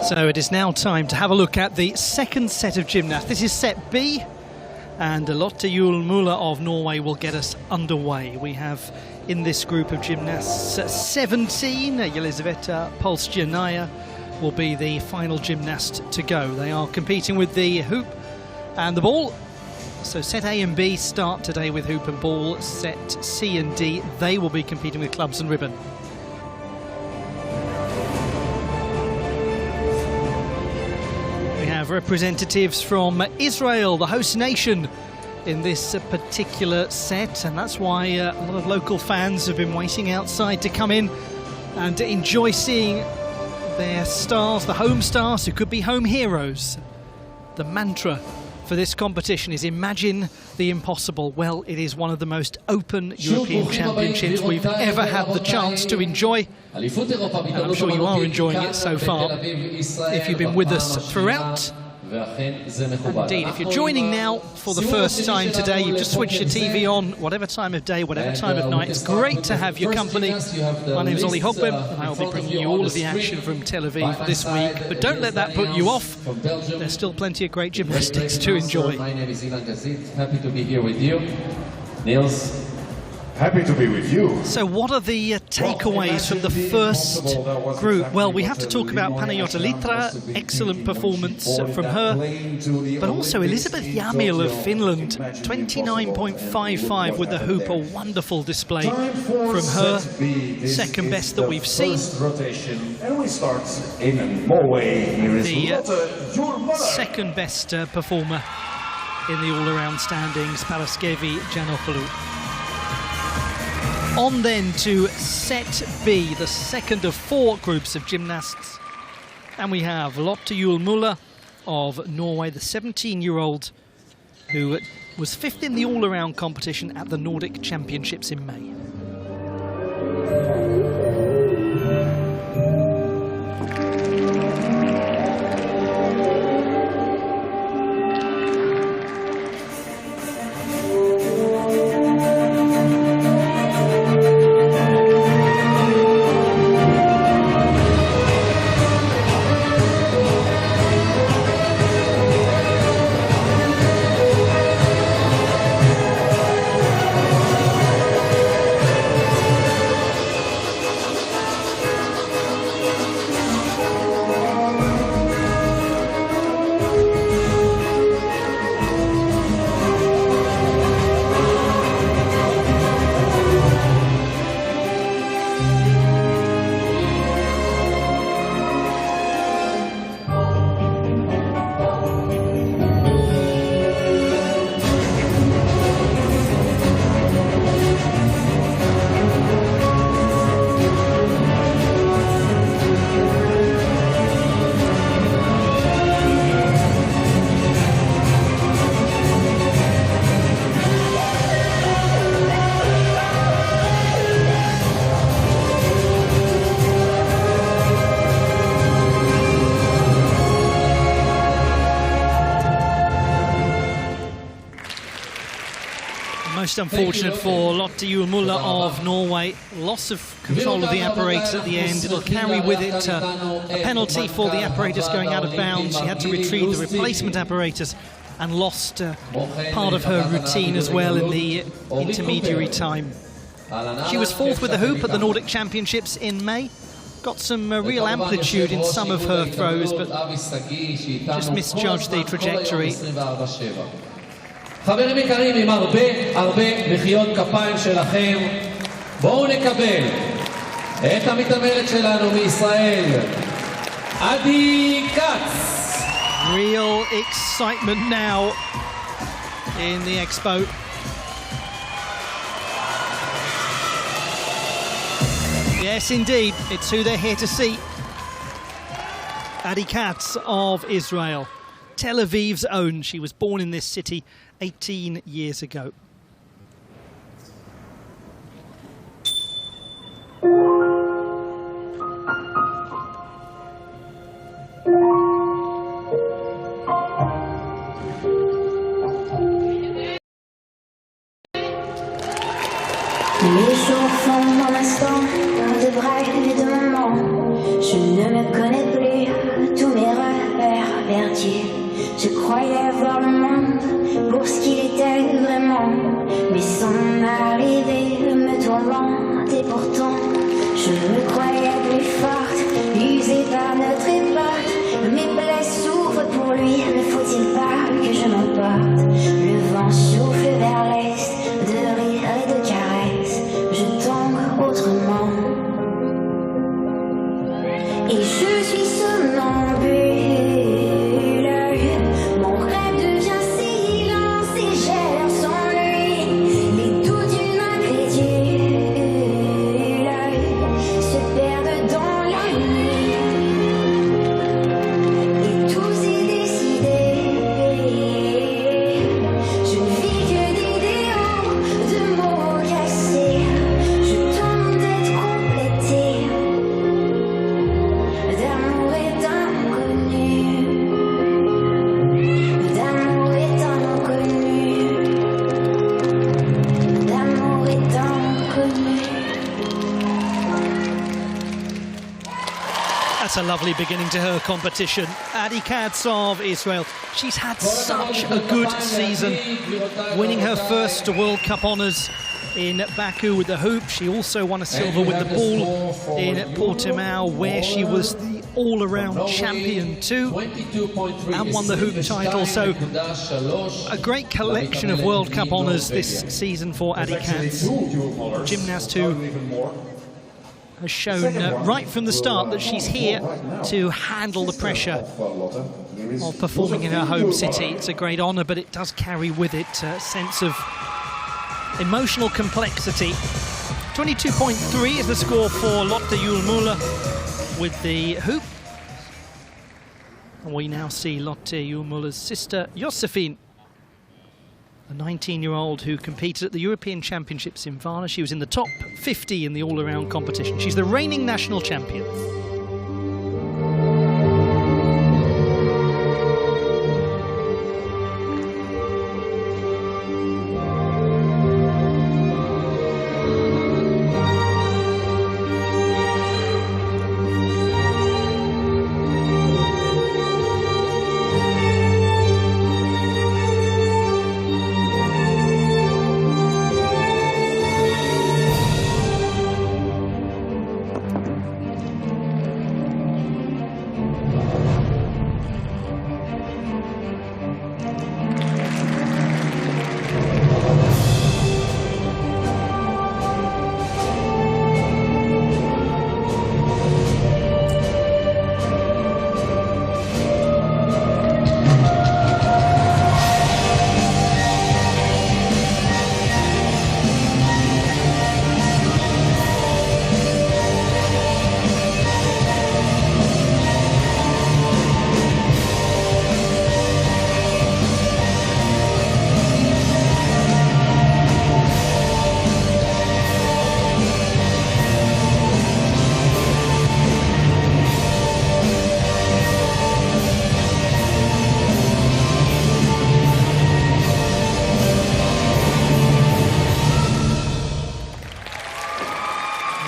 So it is now time to have a look at the second set of gymnasts. This is set B, and Lotte Juel Muller of Norway will get us underway. We have in this group of gymnasts 17. Jelizaveta Polstjanaya will be the final gymnast to go. They are competing with the hoop and the ball. So set A and B start today with hoop and ball. Set C and D, they will be competing with clubs and ribbon. We have representatives from Israel, the host nation, in this particular set, and that's why a lot of local fans have been waiting outside to come in and enjoy seeing their stars, the home stars who could be home heroes. The mantra for this competition is imagine the impossible. Well, it is one of the most open European Championships we've ever had the chance to enjoy, and I'm sure you are enjoying it so far if you've been with us throughout. Indeed, if you're joining now for the first time today, you've just switched your TV on, whatever time of day, whatever time of night, it's great to have your company. My name's Ollie Hogbin, and I'll be bringing you all of the action from Tel Aviv this week. But don't let that put you off. There's still plenty of great gymnastics to enjoy. My name is Ilan Gazit, happy to be here with you. Niels? Happy to be with you. So what are the takeaways from the first group? Well, we have to talk about Panayota Litra, excellent performance from her, but also Elizabeth Jamil of Finland, 29.55 with the hoop, a wonderful display from her, second best that we've seen. The second best performer in the all-around standings, Paraskevi Giannopoulos. On then to set B, the second of four groups of gymnasts. And we have Lotte Juel Muller of Norway, the 17-year-old who was fifth in the all-around competition at the Nordic Championships in May. Most unfortunate for Lotte Juel Muller of Norway. Loss of control of the apparatus at the end. It'll carry with it a penalty for the apparatus going out of bounds. She had to retrieve the replacement apparatus and lost part of her routine as well in the intermediary time. She was fourth with the hoop at the Nordic Championships in May. Got some real amplitude in some of her throws, but just misjudged the trajectory. חברים יקרים, עם הרבה מחיאות כפיים שלכם, בואו נקבל את המתאמנת שלנו מישראל, עדי כץ. Real excitement now in the expo. Yes, indeed, it's who they're here to see. Adi Katz of Israel, Tel Aviv's own. She was born in this city 18 years ago. Les enfants, mon instant, un de bras et de maman. Je ne me connais plus, tous mes What a lovely beginning to her competition. Adi Katz of Israel. She's had such a good season, winning her first World Cup honours in Baku with the hoop. She also won a silver with the ball in Portimao, where she was the all-around champion too, and won the hoop title. So a great collection of World Cup honours this season for Adi Katz. Gymnast who has shown right from the start that she's here to handle the pressure of performing in her home city. It's a great honour, but it does carry with it a sense of emotional complexity. 22.3 is the score for Lotte Julmuller with the hoop. And we now see Lotte Julmuller's sister, Josephine, a 19-year-old who competed at the European Championships in Varna. She was in the top 50 in the all-around competition. She's the reigning national champion.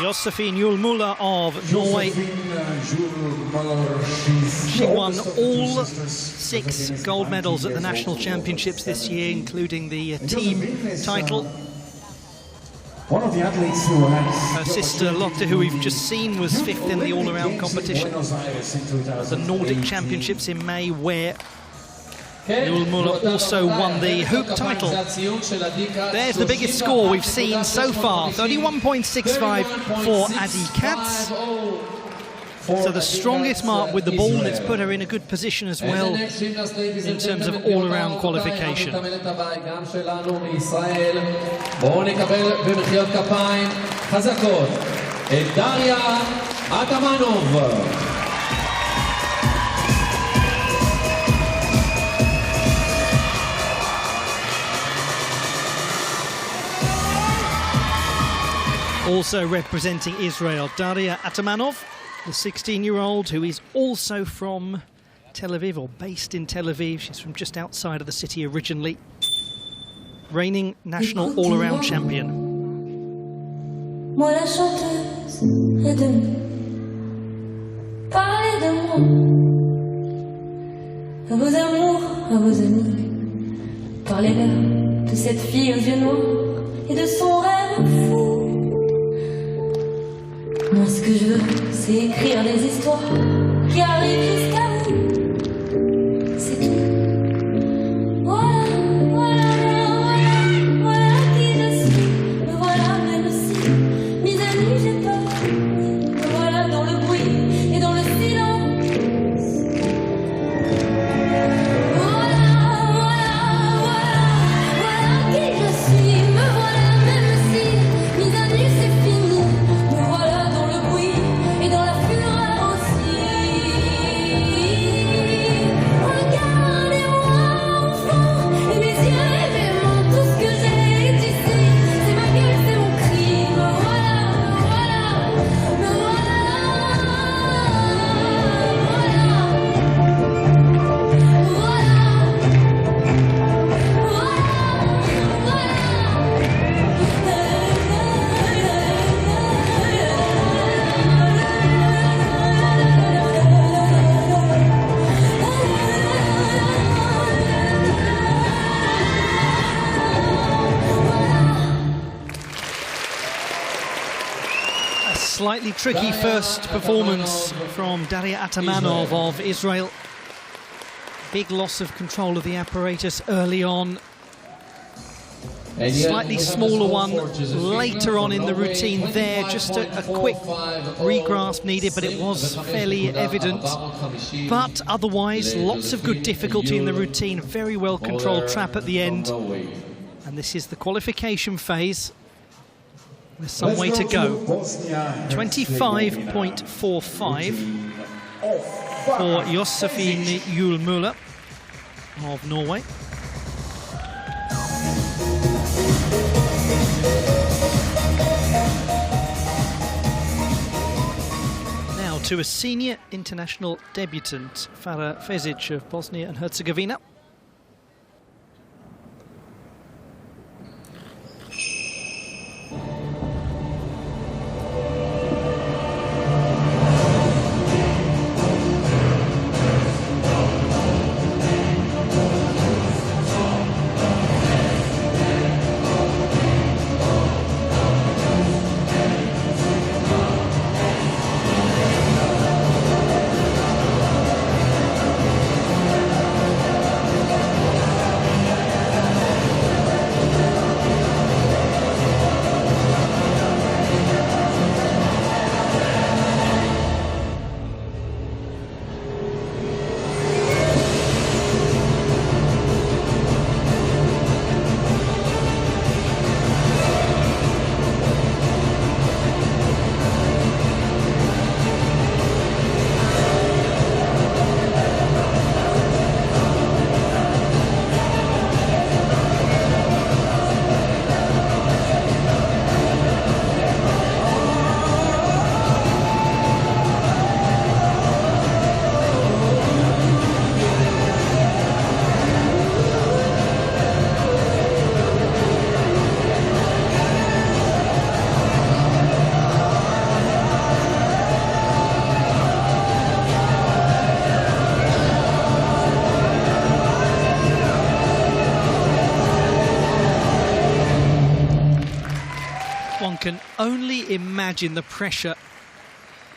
Josephine Julmuller of Norway. She won all 6 gold medals at the national championships this year, including the team title. One of the athletes who has her sister Lotte, who we've just seen, was 5th in the all-around competition. The Nordic Championships in May, where Julmuller also won the hoop title. There's the biggest score we've seen so far, 31.65 for Adi Katz. So the strongest mark with the ball, and it's put her in a good position as well in terms of all-around qualification. Also representing Israel, Daria Atamanov, the 16-year-old who is also from Tel Aviv, or based in Tel Aviv. She's from just outside of the city originally. Reigning national all-around champion. Moi la chanteuse est de nous. Parlez de moi. À vos amours, à vos amis. Parlez-leur de cette fille aux yeux noirs et de son rêve fou. Moi, ce que je veux, c'est écrire des histoires qui arrivent jusqu'à vous. C'est tout. Voilà, voilà, voilà, voilà qui je suis. Me voilà, même si mes amis, j'ai peur. Me voilà dans le bruit et dans le silence. Voilà, voilà, voilà, voilà qui je suis. Me voilà, même si mes amis, c'est fini. Me voilà dans le bruit et dans la fureur aussi. Slightly tricky first performance from Daria Atamanov of Israel. Big loss of control of the apparatus early on. Slightly smaller one later on in the routine there. Just a quick regrasp needed, but it was fairly evident. But otherwise, lots of good difficulty in the routine. Very well controlled trap at the end. And this is the qualification phase. There's some way to go. 25.45 for Josefine Juel-Müller of Norway. Now to a senior international debutant, Farah Fezic of Bosnia and Herzegovina. One can only imagine the pressure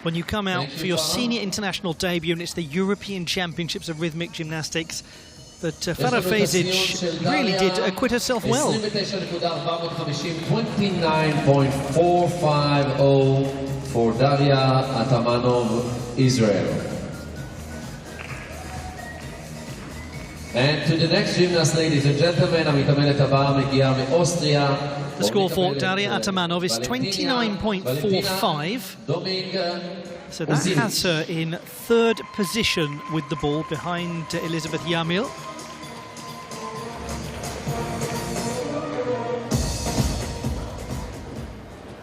when you come out for your senior international debut and it's the European Championships of Rhythmic Gymnastics. But Farah Fezic really did acquit herself well. 29.450 for Daria Atamanov, Israel. And to the next gymnast, ladies and gentlemen, המתאמנת הבאה מגיעה מאוסטריה. The score for Daria Atamanov is 29.45. So that has her in third position with the ball behind Elizabeth Yamil.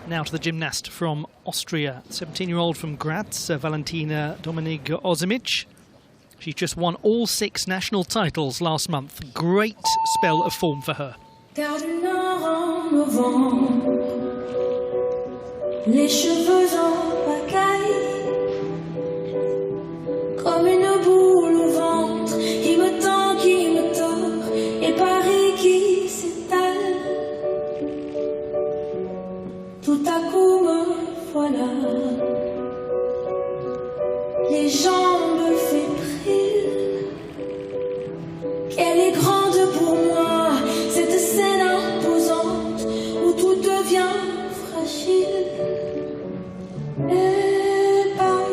Now to the gymnast from Austria, 17-year-old from Graz, Valentina Dominik-Ozimic. She just won all 6 national titles last month. Great spell of form for her. Terre du Nord en novembre, les cheveux en pagaille, comme une boule au ventre, qui me tend, qui me tord, et Paris qui s'étale. Tout à coup me voilà, les jambes fébriles. Qu'elle est grande pour moi, cette scène imposante où tout devient fragile. Et bam,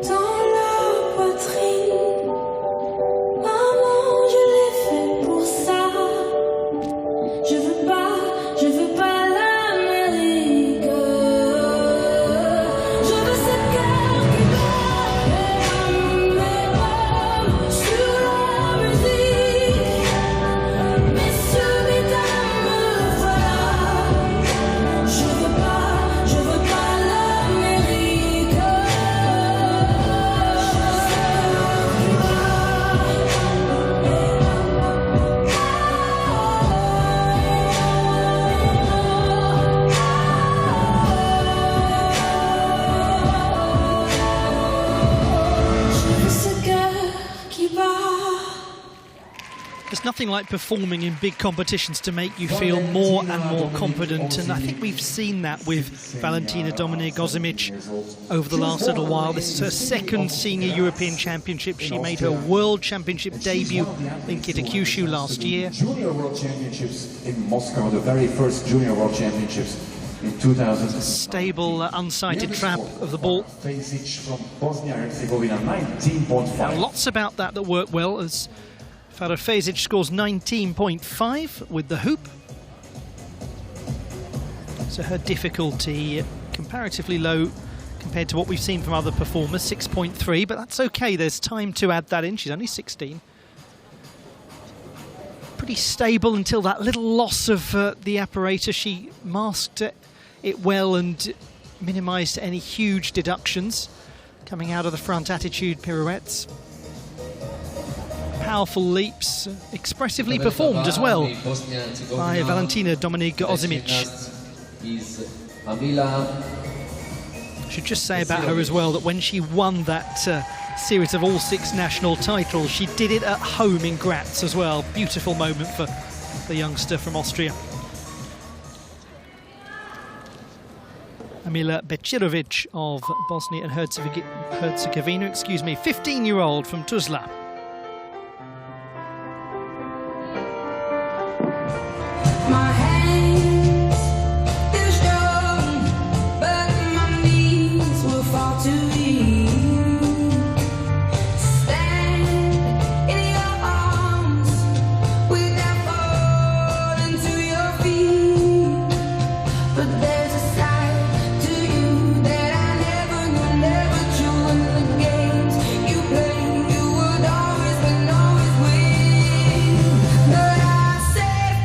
dans la poitrine. Maman, je l'ai fait pour ça. Je veux pas l'Amérique. Je veux ce cœur qui bat sur la musique. Messieurs, mesdames, me voilà. Je veux pas l'Amérique. Je veux ce cœur There's nothing like performing in big competitions to make you feel more and more confident, and I think we've seen that with Valentina Dominik-Ozimic over the last little while. This is her second senior European Championship. She made her World Championship debut in Kitakyushu last year. Junior World Championships in Moscow, the very first Junior World Championships in 2000. Stable, unsighted trap of the ball. Fezic from Bosnia-Herzegovina, 19.5. Lots about that work well, as Farah Fezic scores 19.5 with the hoop. So her difficulty comparatively low compared to what we've seen from other performers, 6.3, but that's okay, there's time to add that in. She's only 16. Pretty stable until that little loss of the apparatus. She masked it well and minimised any huge deductions coming out of the front attitude pirouettes. Powerful leaps, expressively performed as well by Valentina Dominik-Ozimic. I should just say about her as well that when she won that series of all 6 national titles, she did it at home in Graz as well. Beautiful moment for the youngster from Austria. Amila Becirovic of Bosnia and Herzegovina, 15-year-old from Tuzla. My hands, they're strong, but my knees will fall too weak. Stand in your arms without falling to your feet. But there's a side to you that I never true. In the games you play, you would always win, always win. But I said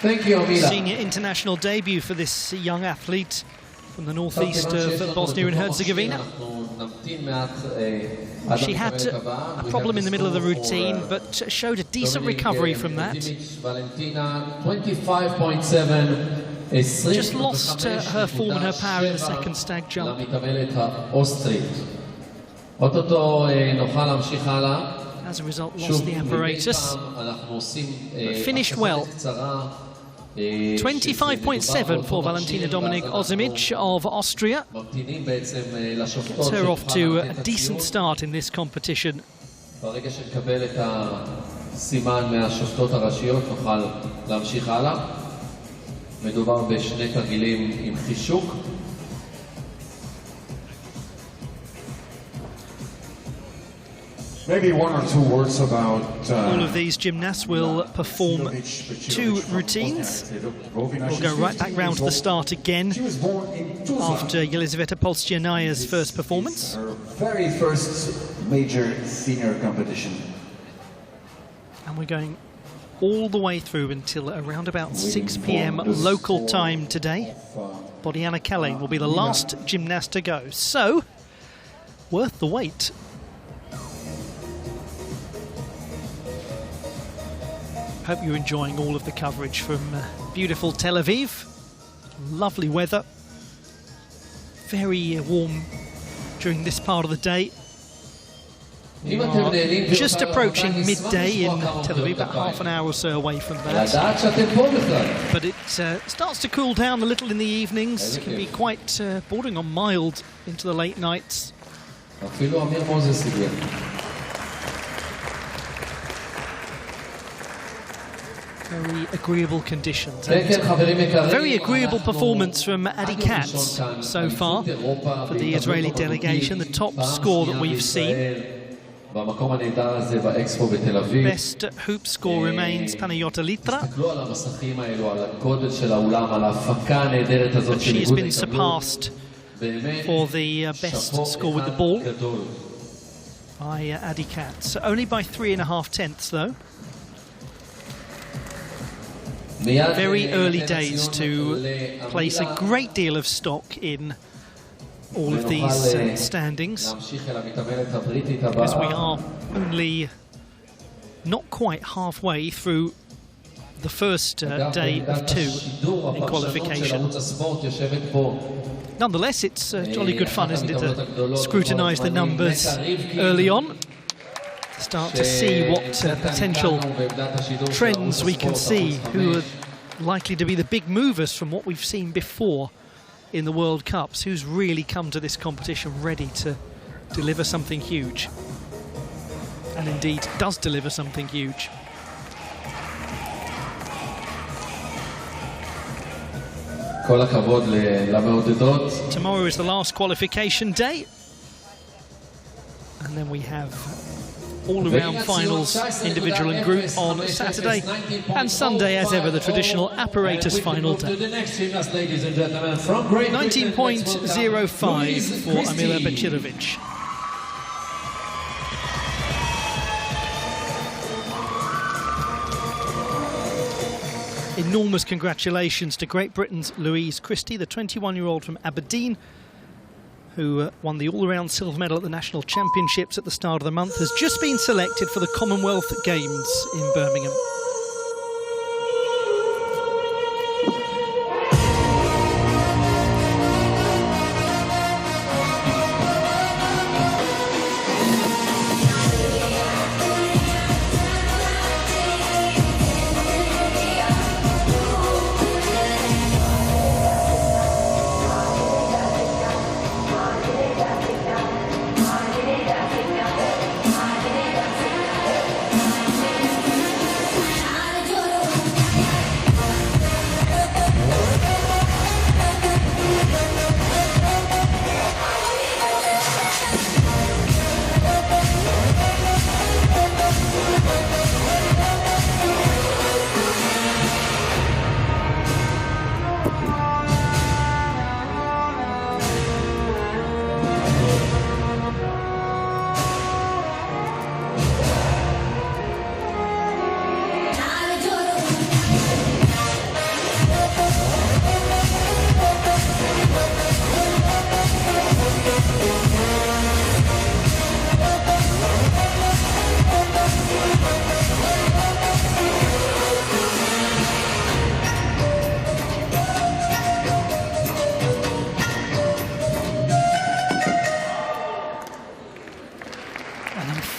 Thank you, Amila. Senior international debut for this young athlete from the northeast of Bosnia and Herzegovina. She had a problem in the middle of the routine, but showed a decent recovery from that. Just lost her form and her power in the second stag jump. As a result, lost the apparatus, but finished well. 25.7 for Valentina Dominik-Ozimic of Austria. Gets her off to a decent start in this competition. ברגע שנקבל את הסימן מהשופטות הראשיות נוכל להמשיך הלאה. מדובר בשני תרגילים עם חישוק. Maybe one or two words about all of these gymnasts will perform 2 routines. We'll go right back round to the start again after Yelizaveta Polstyanya's first performance. Her very first major senior competition. And we're going all the way through until around about 6 p.m. local time today. Bodiana Kalin will be the last gymnast to go, so worth the wait. Hope you're enjoying all of the coverage from beautiful Tel Aviv. Lovely weather. Very warm during this part of the day. We are just approaching midday in Tel Aviv, about half an hour or so away from that. But it starts to cool down a little in the evenings. It can be quite bordering on mild into the late nights. Very agreeable conditions. Very agreeable performance from Adi Katz so far for the Israeli delegation. The top score that we've seen. Best hoop score remains Panayota Litra. But she has been surpassed for the best score with the ball by Adi Katz. Only by 3.5 tenths though. Very early days to place a great deal of stock in all of these standings, because we are only not quite halfway through the first day of 2 in qualification. Nonetheless, it's jolly good fun, isn't it, to scrutinise the numbers early on, start to see what potential trends we can see, who are likely to be the big movers from what we've seen before in the World Cups, who's really come to this competition ready to deliver something huge, and indeed does deliver something huge. Tomorrow is the last qualification day, and then we have all-around finals, individual and group, on Saturday, and Sunday, as ever, the traditional apparatus final day. 19.05 for Amila Bečirović. Enormous congratulations to Great Britain's Louise Christie, the 21-year-old from Aberdeen, who won the all-around silver medal at the National Championships at the start of the month, has just been selected for the Commonwealth Games in Birmingham.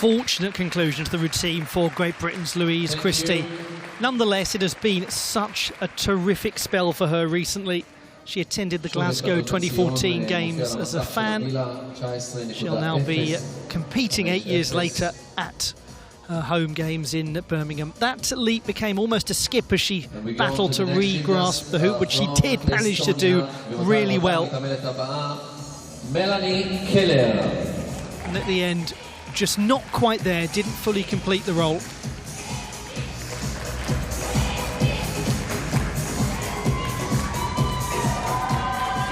Unfortunate conclusion to the routine for Great Britain's Louise Christie. Nonetheless, it has been such a terrific spell for her recently. She attended the Glasgow 2014 Games as a fan. She'll now be competing 8 years later at her home games in Birmingham. That leap became almost a skip as she battled to re-grasp the hoop, which she did manage to do really well. And at the end, just not quite there, didn't fully complete the role.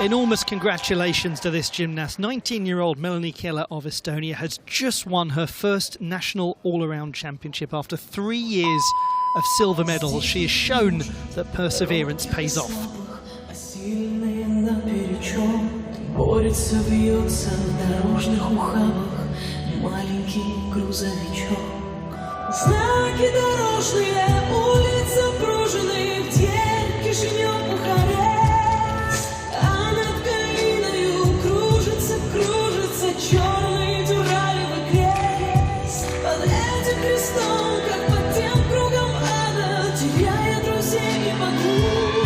Enormous congratulations to this gymnast. 19-year-old Melanie Keller of Estonia has just won her first national all-around championship after 3 years of silver medals. She has shown that perseverance pays off. Знаки дорожные, улицы пружины, в день Кишинев, Бухарест. А над Галиною кружится черный дюралевый крест. Под этим крестом, как под тем кругом ада, теряя друзей и подруг.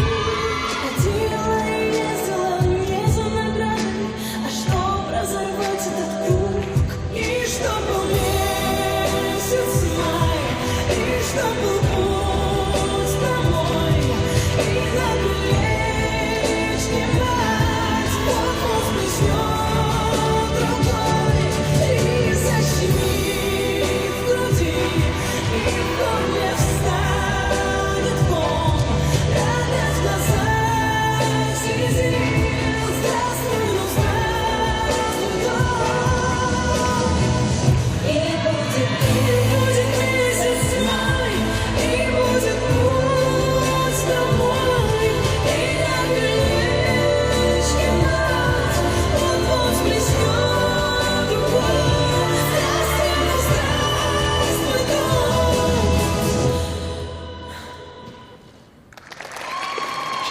Ходила и ездила не за наградой, а чтоб разорвать этот круг. И чтоб был месяц май, и чтоб был путь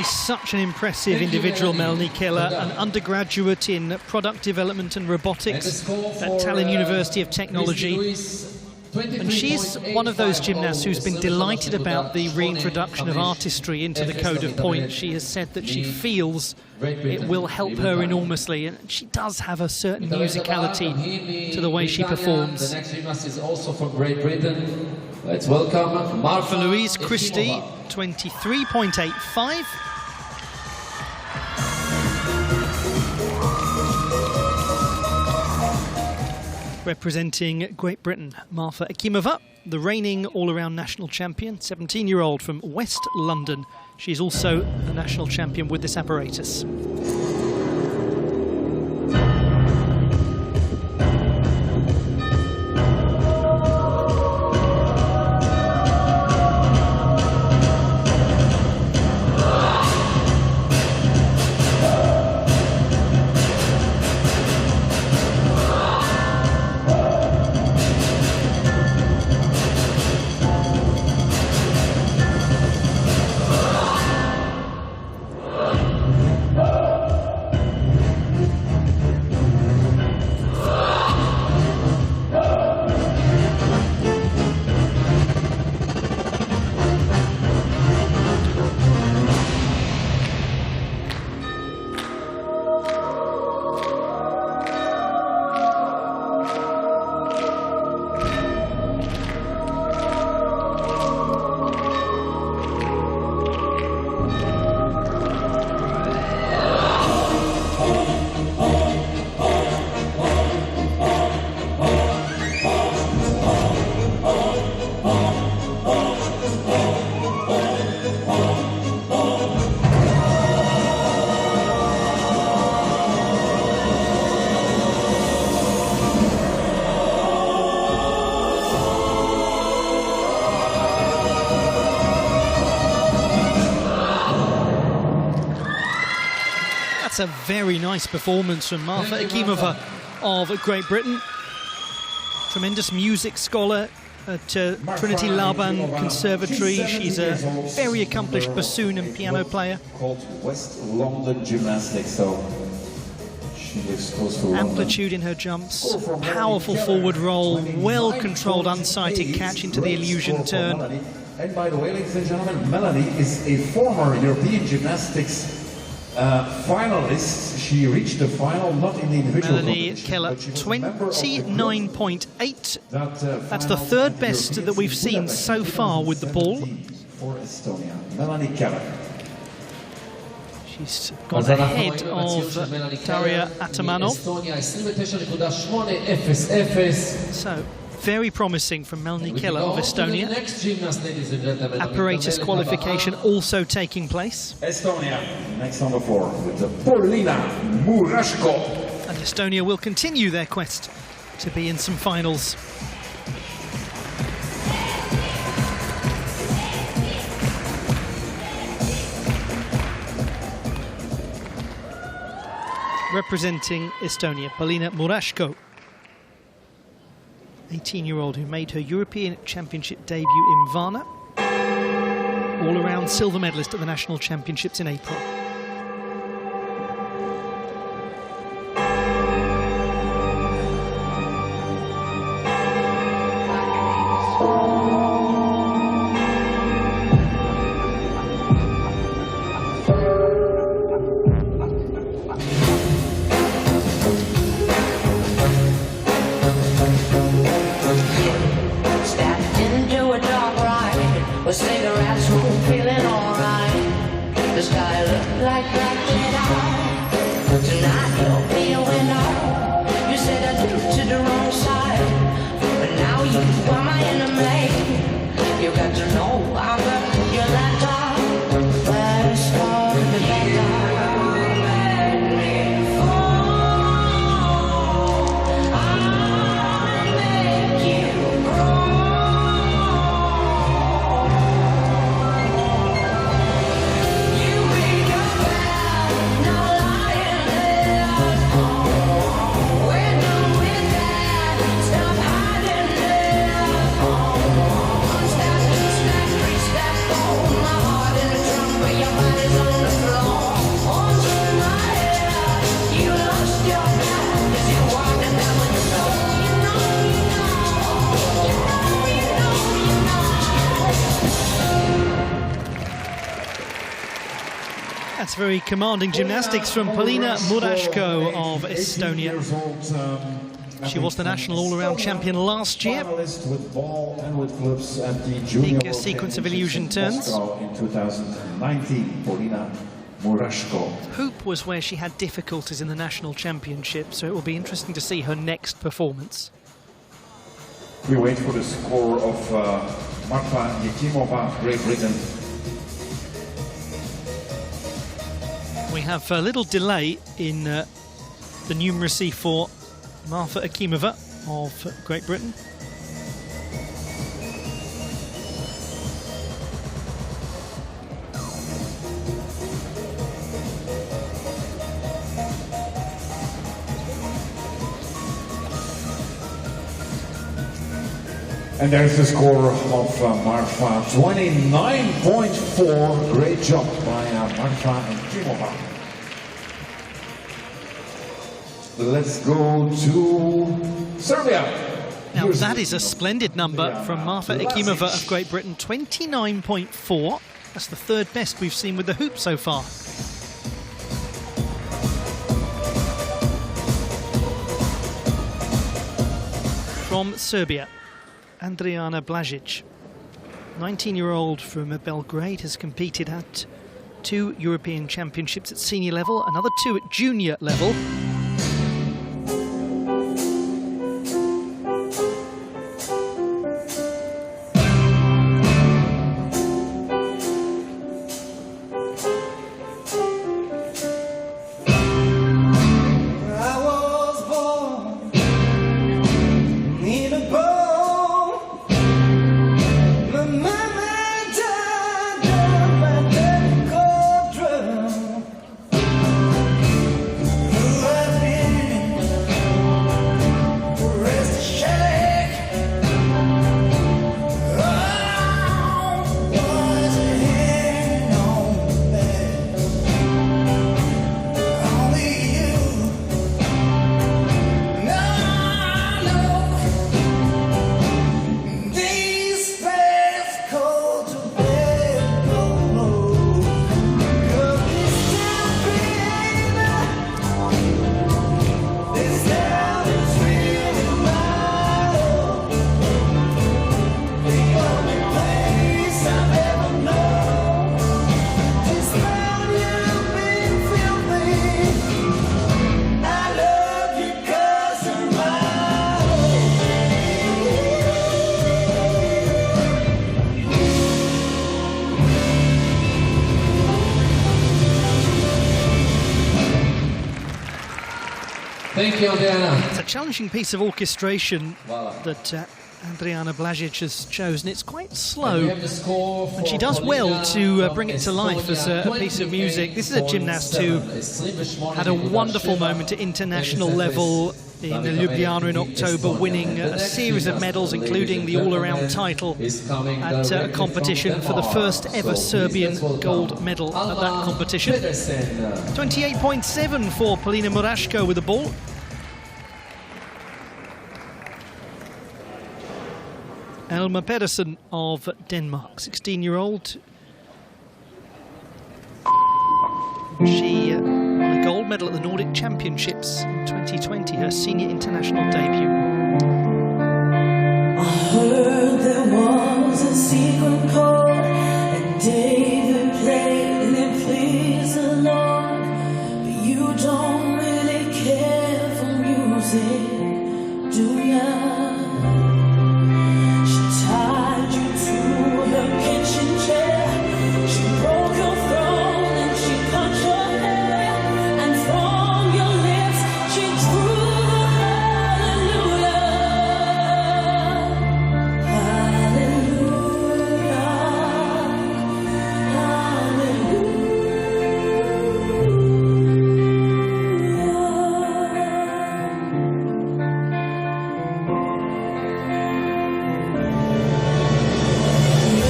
She's such an impressive individual, Melanie Keller, an undergraduate in product development and robotics at Tallinn University of Technology. And she's one of those gymnasts who's been delighted about the reintroduction of artistry into the code of points. She has said that she feels it will help her enormously, and she does have a certain musicality to the way she performs. The next gymnast is also from Great Britain. Let's welcome For Louise Christie, 23.85. Representing Great Britain, Marfa Akimova, the reigning all-around national champion, 17-year-old from West London. She's also the national champion with this apparatus. That's a very nice performance from Marfa Akimova of Great Britain. Tremendous music scholar at Trinity Laban Conservatory. She's a very accomplished bassoon and piano player. Called West London Gymnastics, so she lives close to London. Amplitude in her jumps, powerful forward roll, well-controlled unsighted catch into the illusion turn. And by the way, ladies and gentlemen, Melanie is a former European gymnastics finalist. She reached the final, not in the individual Melanie Keller, 29.8. That's the third best that we've seen so far with the ball. For Estonia, Melanie Keller. She's got ahead of Daria Atamanov. So, very promising from Melanie Keller of Estonia. Apparatus qualification also taking place. Estonia, next number 4, with the Polina Murashko. And Estonia will continue their quest to be in some finals. Representing Estonia, Polina Murashko, 18-year-old who made her European Championship debut in Varna. All-around silver medalist at the National Championships in April. Cigarettes, feeling alright. The sky looked like black eye. Tonight you'll be a winner. You said I took to the wrong side, but now you are my enemy. You got to know I'm your laptop. First for the better. Let me fall. I'll make you grow. You That's very commanding gymnastics from Polina Murashko of Estonia. She was the national all-around champion last year. Big sequence of illusion turns. In 2019, Polina Murashko. Hoop was where she had difficulties in the national championship, so it will be interesting to see her next performance. We wait for the score of Marfa Yekimova, Great Britain. We have a little delay in the numeracy for Marfa Akimova of Great Britain. And there's the score of Marfa, 29.4. Great job by Marfa Akimova. Let's go to Serbia. Now that is a splendid number from Marfa Akimova of Great Britain, 29.4. That's the third best we've seen with the hoop so far. From Serbia, Adriana Blažić, 19-year-old from Belgrade, has competed at 2 European Championships at senior level, another 2 at junior level. Thank you, Adriana. It's a challenging piece of orchestration that Adriana Blažić has chosen. It's quite slow, and she does well to bring it to life as a piece of music. This is a gymnast who had a wonderful moment at international level in Ljubljana in October, winning a series of medals, including the all-around title at a competition for the first ever Serbian gold medal at that competition. 28.7 for Polina Murashko with the ball. Elma Pedersen of Denmark, 16-year-old. She won a gold medal at the Nordic Championships in 2020, her senior international debut. I heard there was a secret chord, and David played and it pleased the Lord. But you don't really care for music, do ya? She tied you to her kitchen chair. She broke your throne and she cut your hair, and from your lips she drew the hallelujah.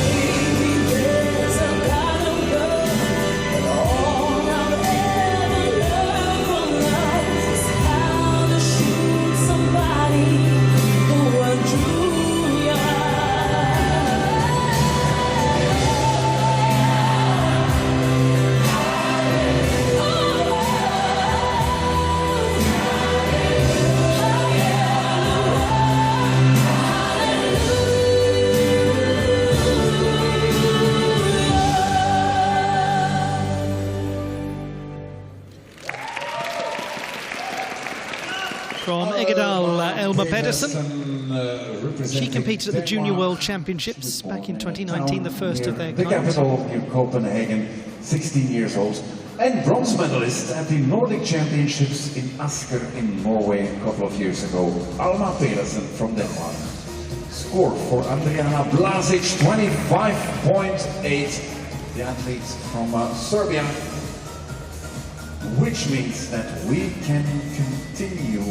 Maybe there's a God above. from Egedal, Elma Pedersen. She competed at the Junior World Championships back in 2019, the first of their the kind. capital of Copenhagen, 16 years old, and bronze medalist at the Nordic Championships in Asker in Norway a couple of years ago. Alma Pedersen from Denmark. Score for Adriana Blazic, 25.8. The athlete from Serbia, which means that we can continue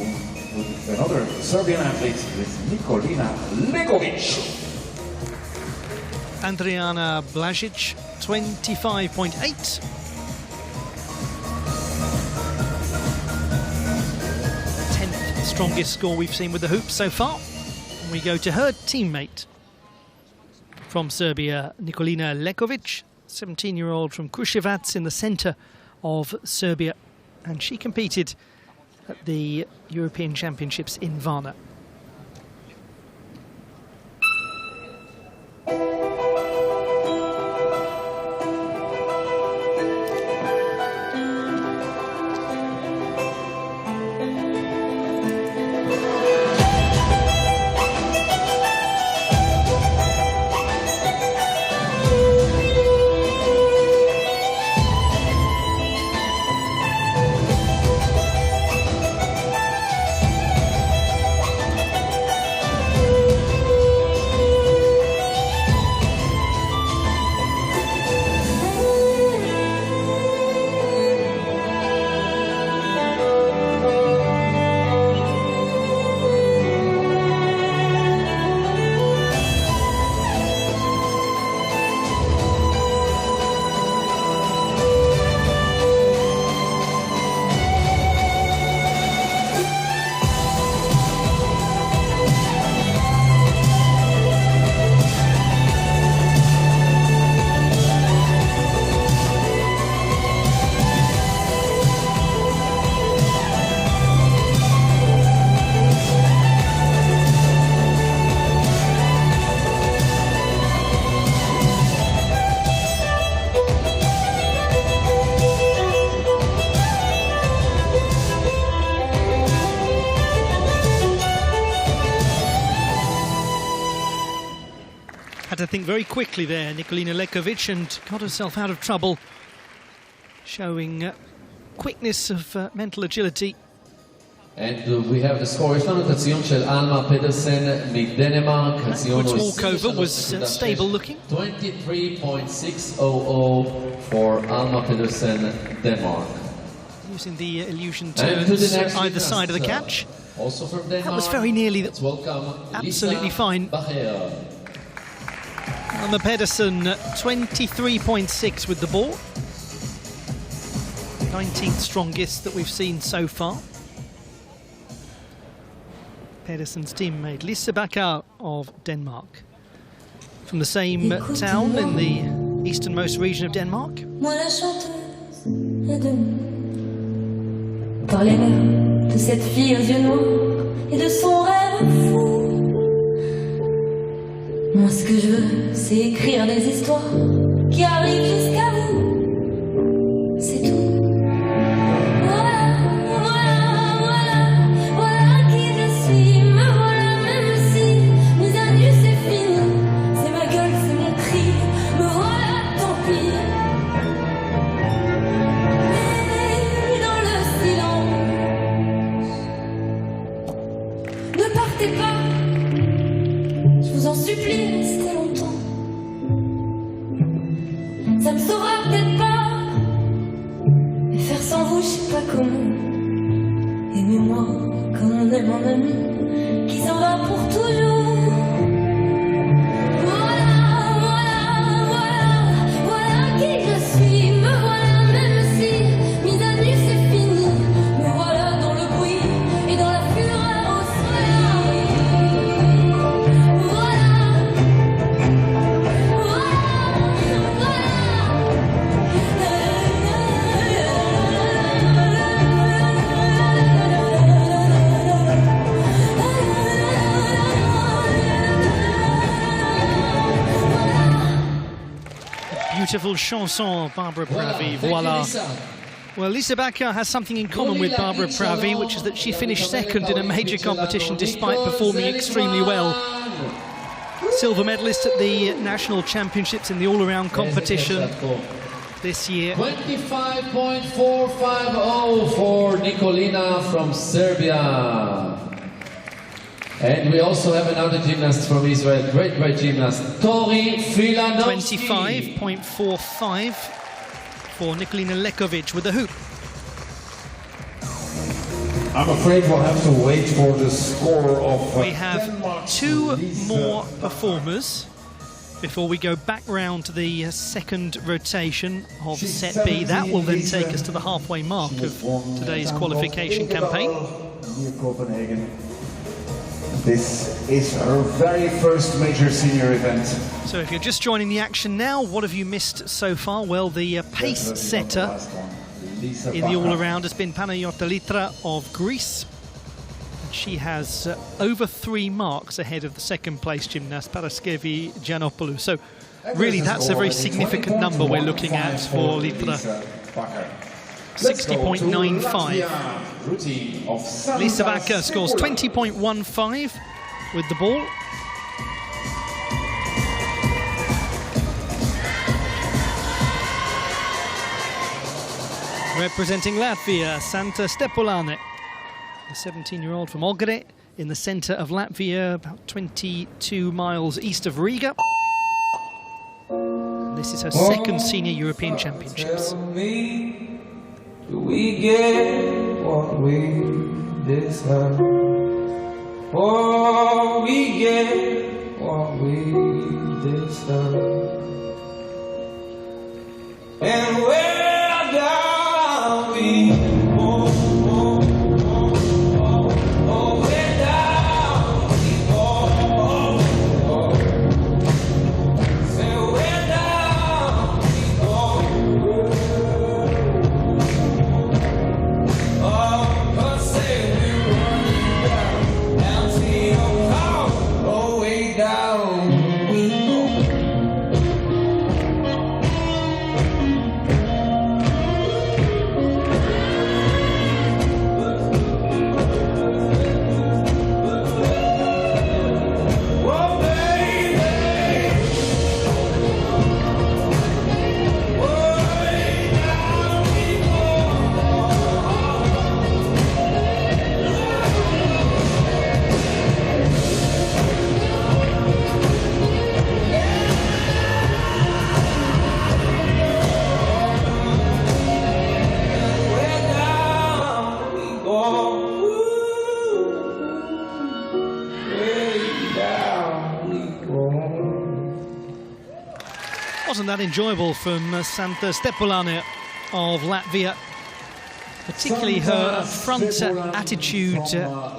with another Serbian athlete, with Nikolina Lekovic. Adriana Blazic, 25.8. Strongest score we've seen with the hoops so far. And we go to her teammate from Serbia, Nikolina Lekovic, 17-year-old from Kruševac in the centre of Serbia, and she competed at the European Championships in Varna. Had to think very quickly there, Nikolina Lekovic, and got herself out of trouble, showing quickness of mental agility. And we have the score. יש לנו את הציון של אלמה פדרסן מדנמרק. הציון הוא Walkover was stable looking. 23.600 for Alma Pedersen, Denmark. Using the illusion turns either side of the catch. Also from Denmark. That was very nearly absolutely fine. Alma Pedersen, 23.6 with the ball. 19th strongest that we've seen so far. Pedersen's teammate, Lise Bakker of Denmark. From the same town in the easternmost region of Denmark. Moi la chanteuse est de nous. Parlez-moi de cette fille aux yeux noirs et de son rêve fou. Moi ce que je veux, c'est écrire des histoires qui arrivent jusqu'à vous. C'est tout. Voilà, voilà, voilà, voilà qui je suis. Me voilà même si mise à nu c'est fini. C'est ma gueule, c'est mon cri. Me voilà, tant pis. Mais dans le silence, ne partez pas. Je vous en supplie, restez longtemps. Ça me sauvera peut-être pas. Mais faire sans vous, je sais pas comment. Aimez-moi comme on aime un ami qui s'en va pour toujours. Voilà, voilà, voilà, voilà qui je suis. Me voilà même si mise à nu c'est fini. Me voilà dans le bruit et dans la fureur au soleil. Voilà, Beautiful chanson, Barbara Voilà, Pravi. thank you, Voila. Lisa. Well, Lisa Bakker has something in common with Barbara Pravi, which is that she finished second in a major competition despite performing extremely well. Silver medalist at the national championships in the all-around competition this year. 25.450 for Nikolina from Serbia. And we also have another gymnast from Israel, great gymnast, Tori Filanovsky. 25.45 for Nikolina Lekovic with the hoop. I'm afraid we'll have to wait for the score of We have Denmark's two Lisa more Bakker. performers before we go back round to the second rotation of She's set B. That will then 17 take us to the halfway mark She of was born today's in qualification campaign. near Copenhagen. This is her very first major senior event. So if you're just joining the action now, what have you missed so far? Well, the pace Definitely not the setter last one. Lisa in the Bakker. all-around has been Panayota Litra of Greece. She has over 3 marks ahead of the second-place gymnast Paraskevi Giannopoulos. So really, that's a very significant number we're looking at for Litra. 60.95. Lisa Bakker scores 20.15 with the ball. Representing Latvia, Santa Stepolane, a 17-year-old from Ogre in the centre of Latvia, about 22 miles east of Riga. And this is her second senior European Championships. Tell me, do we get what we deserve? Or we get what we deserve? And where down we go? Where down we go? Say where down we go? Say we're running down to your car, oh way down we go. Oh baby, way down we go. Way down we go. Way down we go. Wasn't that enjoyable from Santa Stepolane of Latvia? Particularly her front attitude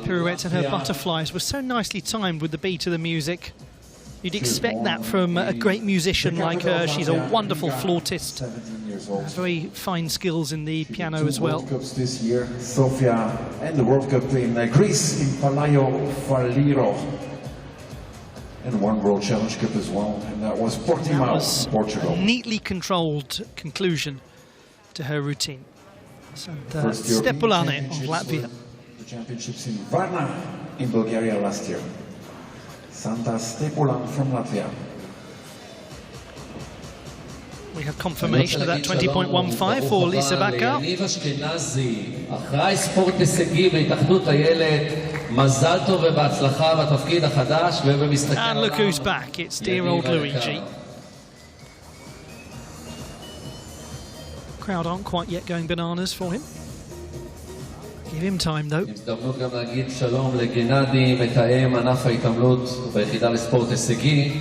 pirouettes and her butterflies were so nicely timed with the beat of the music. You'd expect that from a great musician like her. She's a wonderful flautist, 17 years old. very fine skills in the piano as well. World Cups this year, Sofia, and the World Cup in Greece in Palaio Faliro. And one World Challenge Cup as well, and that was That Portimao, was Portugal. a neatly controlled conclusion to her routine. Santa First European Stepolane of Championships Latvia. were the championships in Varna in Bulgaria last year. Santa Stepolane from Latvia. We have confirmation of that 20.15 for Lisa Bakker. ליניב אשכנזי, אחראי ספורט הישגי בהתאחדות הילד, מזל טוב ובהצלחה בתפקיד החדש ובמשחקי And look who's back, it's dear old Luigi. Crowd aren't quite yet going bananas for him. Give him time though. הזדמנות גם להגיד שלום לגנדי, מתאם ענף ההתעמלות ביחידה לספורט הישגי,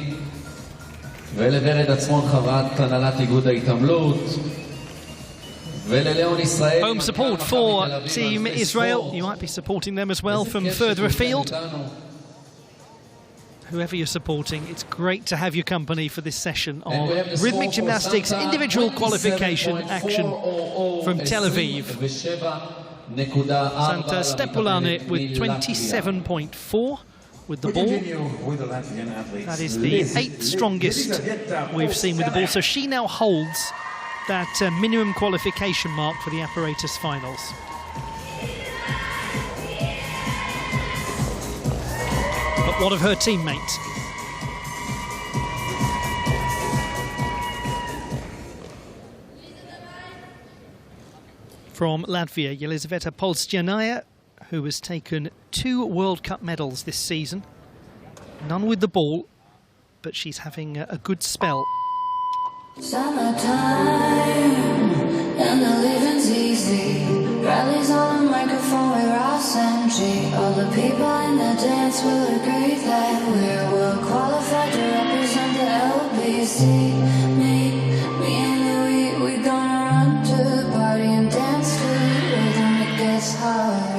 ולוורד עצמון, חברת הנהלת איגוד ההתעמלות, ולליאון ישראל. Home support for Team Israel. You might be supporting them as well from further afield. Whoever you're supporting, it's great to have your company for this session of rhythmic gymnastics individual qualification action from Tel Aviv. Santa Stepolane with 27.4 with the ball. That is the 8th strongest we've seen with the ball. So she now holds that minimum qualification mark for the apparatus finals. But what of her teammate? From Latvia, Jelizaveta Polstyanaya, who has taken 2 World Cup medals this season. None with the ball, but she's having a good spell. Summertime, and the living's easy. Rallies on the microphone with Ross and G. All the people in the dance will agree that we're well qualified to represent the LBC. Me and Louis, we gonna run to the party and dance to the rhythm. It gets harder.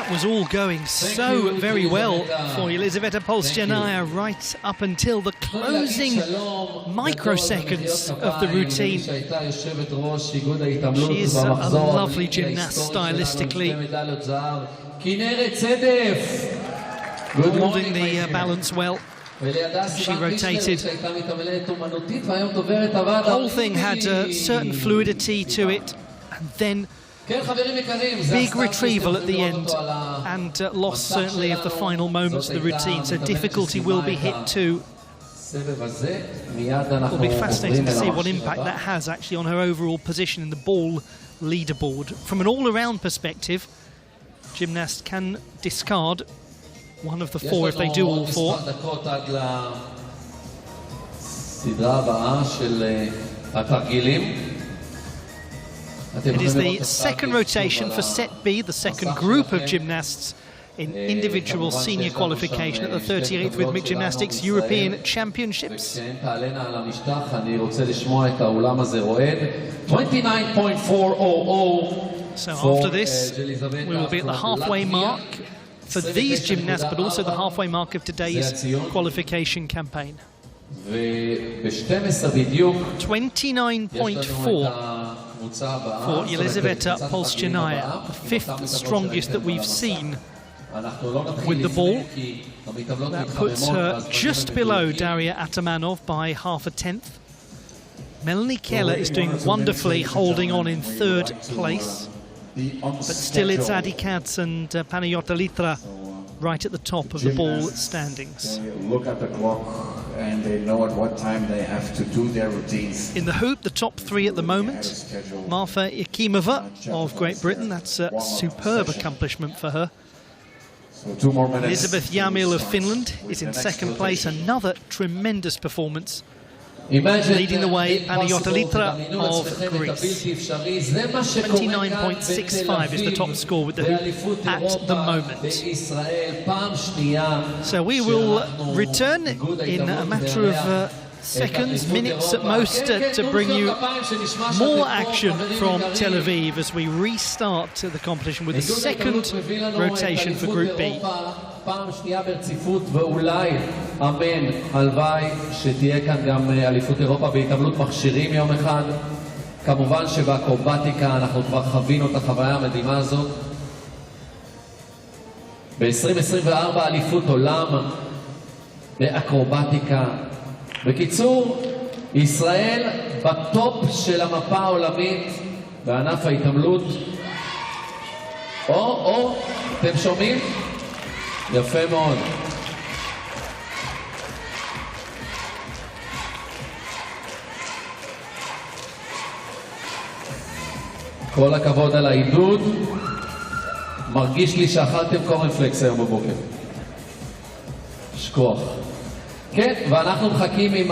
Was all going so very well for Jelizaveta Polstyanaya right up until the closing microseconds of the routine. She is a lovely gymnast stylistically, holding the balance well. She rotated. The whole thing had a certain fluidity to it, and then big retrieval at the end, and loss certainly of the final moments of the routine, so difficulty will be hit too. It'll be fascinating to see what impact that has actually on her overall position in the ball leaderboard. From an all-around perspective, gymnasts can discard one of the 4 if they do all 4. It is the second rotation for set B, the second group of gymnasts in individual senior qualification at the 38th Rhythmic Gymnastics European Championships. So after this, we will be at the halfway mark for these gymnasts, but also the halfway mark of today's qualification campaign. 29.4 for Jelizaveta Polstyanaya, the 5th strongest that we've seen with the ball. That puts her just below Daria Atamanov by half a tenth. Melanie Keller is doing wonderfully, holding on in 3rd place. But still it's Adi Katz and Panayota Litra right at the top of the ball standings. They look at the clock and they know at what time they have to do their routines. In the hoop, the top 3 at the moment. Marfa Yakimova of Great Britain, that's a superb accomplishment for her. So 2 more minutes. Elizabeth Jamil of Finland is in 2nd place, another tremendous performance. Leading the way, Panayota Litra of Greece. 29.65 is the top score with the hoop at the moment. So we will return in a matter of seconds, minutes at most, to bring you more action from Tel Aviv as we restart the competition with the second rotation for Group B. פעם שנייה ברציפות, ואולי, אמן, הלוואי שתהיה כאן גם אליפות אירופה בהתעמלות מכשירים יום אחד. כמובן שבאקרובטיקה אנחנו כבר חווינו את החוויה המדהימה הזאת. ב-2024 אליפות עולם באקרובטיקה. בקיצור, ישראל בטופ של המפה העולמית בענף ההתעמלות. אתם שומעים? יפה מאוד. כל הכבוד על העידוד. מרגיש לי שאכלתם קורנפלקס היום בבוקר. שכוח. כן, ואנחנו מחכים עם